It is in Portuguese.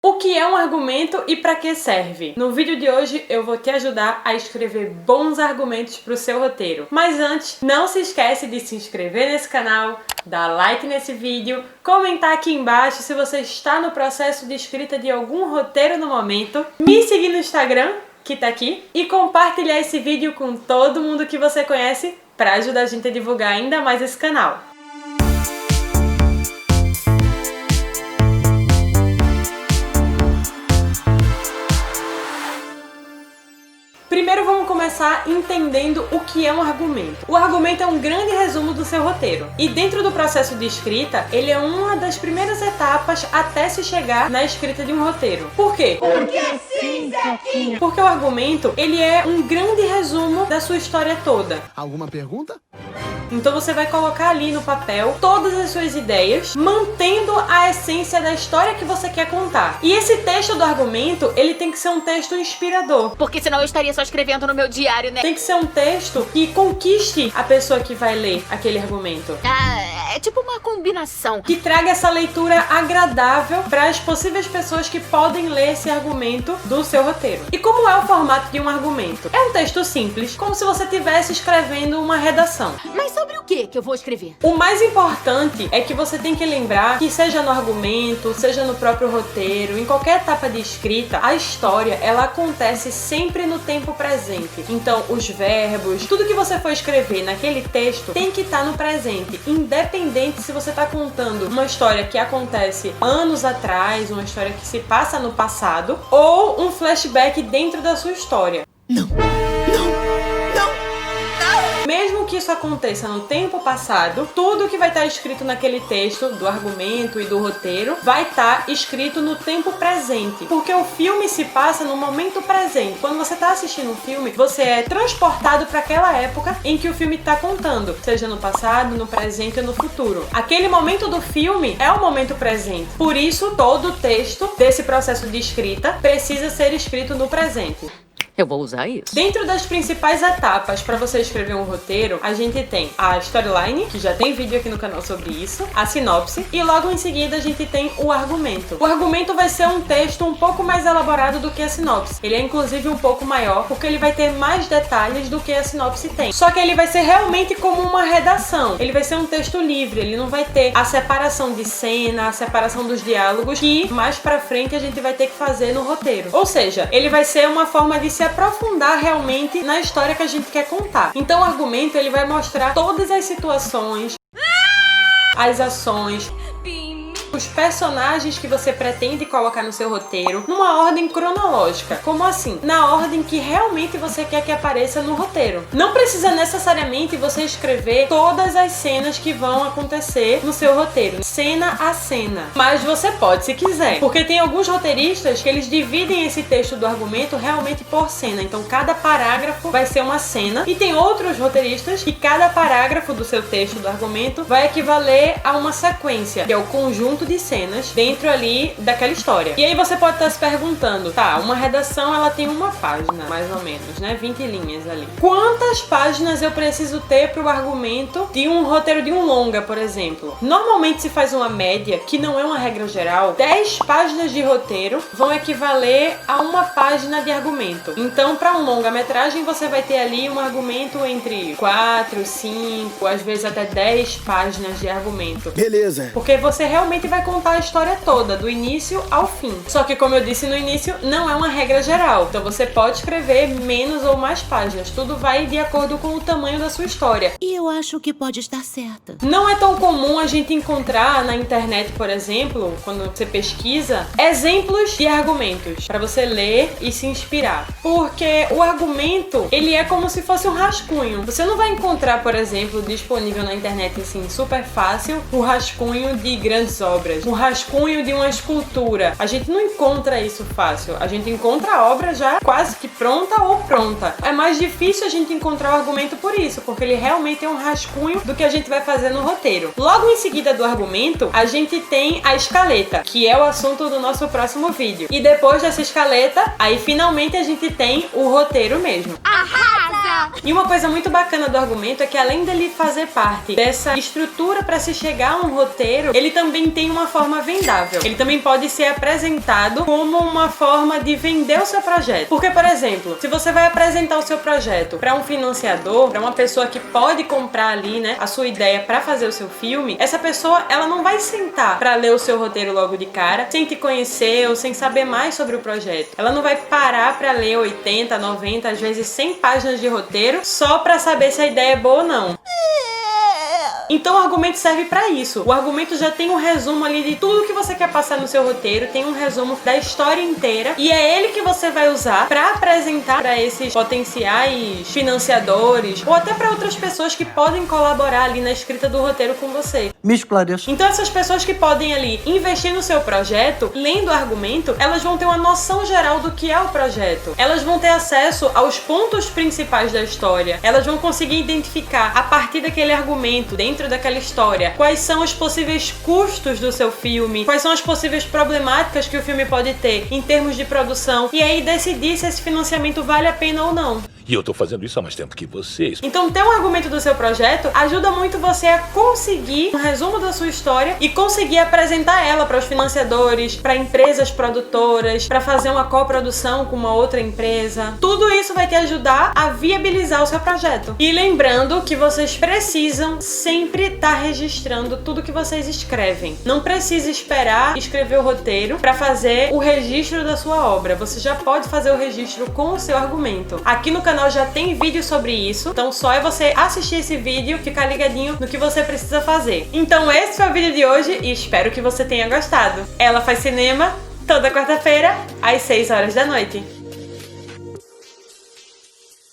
O que é um argumento e para que serve? No vídeo de hoje eu vou te ajudar a escrever bons argumentos para o seu roteiro. Mas antes, não se esquece de se inscrever nesse canal, dar like nesse vídeo, comentar aqui embaixo se você está no processo de escrita de algum roteiro no momento, me seguir no Instagram, que tá aqui, e compartilhar esse vídeo com todo mundo que você conhece para ajudar a gente a divulgar ainda mais esse canal. Primeiro vamos começar entendendo o que é um argumento. O argumento é um grande resumo do seu roteiro. E dentro do processo de escrita, ele é uma das primeiras etapas até se chegar na escrita de um roteiro. Por quê? Porque sim, Zequinha! Porque o argumento, ele é um grande resumo da sua história toda. Alguma pergunta? Então você vai colocar ali no papel todas as suas ideias, mantendo a essência da história que você quer contar. E esse texto do argumento, ele tem que ser um texto inspirador. Porque senão eu estaria só escrevendo no meu diário, né? Tem que ser um texto que conquiste a pessoa que vai ler aquele argumento. É tipo uma combinação. Que traga essa leitura agradável para as possíveis pessoas que podem ler esse argumento do seu roteiro. E como é o formato de um argumento? É um texto simples, como se você estivesse escrevendo uma redação. Mas sobre o que eu vou escrever? O mais importante é que você tem que lembrar que seja no argumento, seja no próprio roteiro, em qualquer etapa de escrita, a história, ela acontece sempre no tempo presente. Então, os verbos, tudo que você for escrever naquele texto tem que estar no presente, independente se você está contando uma história que acontece anos atrás, uma história que se passa no passado, ou um flashback dentro da sua história. Mesmo que isso aconteça no tempo passado, tudo que vai estar escrito naquele texto, do argumento e do roteiro, vai estar escrito no tempo presente. Porque o filme se passa no momento presente. Quando você está assistindo um filme, você é transportado para aquela época em que o filme está contando. Seja no passado, no presente ou no futuro. Aquele momento do filme é o momento presente. Por isso, todo o texto desse processo de escrita precisa ser escrito no presente. Eu vou usar isso. Dentro das principais etapas para você escrever um roteiro, a gente tem a storyline, que já tem vídeo aqui no canal sobre isso, a sinopse, e logo em seguida a gente tem o argumento. O argumento vai ser um texto um pouco mais elaborado do que a sinopse. Ele é inclusive um pouco maior, porque ele vai ter mais detalhes do que a sinopse tem. Só que ele vai ser realmente como uma redação. Ele vai ser um texto livre, ele não vai ter a separação de cena, a separação dos diálogos, que mais pra frente a gente vai ter que fazer no roteiro. Ou seja, ele vai ser uma forma de se aprofundar realmente na história que a gente quer contar. Então o argumento, ele vai mostrar todas as situações, as ações, os personagens que você pretende colocar no seu roteiro numa ordem cronológica. Como assim? Na ordem que realmente você quer que apareça no roteiro. Não precisa necessariamente você escrever todas as cenas que vão acontecer no seu roteiro, cena a cena. Mas você pode, se quiser. Porque tem alguns roteiristas que eles dividem esse texto do argumento realmente por cena. Então cada parágrafo vai ser uma cena. E tem outros roteiristas que cada parágrafo do seu texto do argumento vai equivaler a uma sequência, que é o conjunto de cenas dentro ali daquela história. E aí você pode estar se perguntando, tá, uma redação ela tem uma página, mais ou menos, né? 20 linhas ali. Quantas páginas eu preciso ter para o argumento de um roteiro de um longa, por exemplo? Normalmente se faz uma média, que não é uma regra geral. 10 páginas de roteiro vão equivaler a uma página de argumento. Então, para um longa-metragem, você vai ter ali um argumento entre 4, 5, às vezes até 10 páginas de argumento. Beleza. Porque você realmente vai contar a história toda, do início ao fim. Só que, como eu disse no início, não é uma regra geral. Então você pode escrever menos ou mais páginas. Tudo vai de acordo com o tamanho da sua história. E eu acho que pode estar certa. Não é tão comum a gente encontrar na internet, por exemplo, quando você pesquisa, exemplos de argumentos para você ler e se inspirar. Porque o argumento, ele é como se fosse um rascunho. Você não vai encontrar, por exemplo, disponível na internet assim, super fácil, o rascunho de grandes obras, um rascunho de uma escultura. A gente não encontra isso fácil. A gente encontra a obra já quase que pronta ou pronta. É mais difícil a gente encontrar o argumento por isso, porque ele realmente é um rascunho do que a gente vai fazer no roteiro. Logo em seguida do argumento, a gente tem a escaleta, que é o assunto do nosso próximo vídeo. E depois dessa escaleta, aí finalmente a gente tem o roteiro mesmo. Arrasa! bonitinha! E uma coisa muito bacana do argumento é que além dele fazer parte dessa estrutura para se chegar a um roteiro, ele também tem uma forma vendável. Ele também pode ser apresentado como uma forma de vender o seu projeto. Porque, por exemplo, se você vai apresentar o seu projeto para um financiador, para uma pessoa que pode comprar ali, né, a sua ideia para fazer o seu filme, essa pessoa, ela não vai sentar para ler o seu roteiro logo de cara, sem te conhecer ou sem saber mais sobre o projeto. Ela não vai parar para ler 80, 90, às vezes 100 páginas de roteiro só para saber se a ideia é boa ou não. Então o argumento serve pra isso. O argumento já tem um resumo ali de tudo que você quer passar no seu roteiro, tem um resumo da história inteira e é ele que você vai usar pra apresentar pra esses potenciais financiadores ou até pra outras pessoas que podem colaborar ali na escrita do roteiro com você. Me esclareça. Então essas pessoas que podem ali investir no seu projeto, lendo o argumento, elas vão ter uma noção geral do que é o projeto. Elas vão ter acesso aos pontos principais da história. Elas vão conseguir identificar a partir daquele argumento, dentro daquela história, quais são os possíveis custos do seu filme, quais são as possíveis problemáticas que o filme pode ter em termos de produção, e aí decidir se esse financiamento vale a pena ou não. E eu tô fazendo isso há mais tempo que vocês. Então ter um argumento do seu projeto ajuda muito você a conseguir um resumo da sua história e conseguir apresentar ela para os financiadores, para empresas produtoras, para fazer uma coprodução com uma outra empresa. Tudo isso vai te ajudar a viabilizar o seu projeto. E lembrando que vocês precisam sempre estar registrando tudo que vocês escrevem. Não precisa esperar escrever o roteiro para fazer o registro da sua obra. Você já pode fazer o registro com o seu argumento. Aqui no canal já tem vídeo sobre isso, então só é você assistir esse vídeo, ficar ligadinho no que você precisa fazer. Então esse foi o vídeo de hoje e espero que você tenha gostado. Ela Faz Cinema, toda quarta-feira, às 6 horas da noite.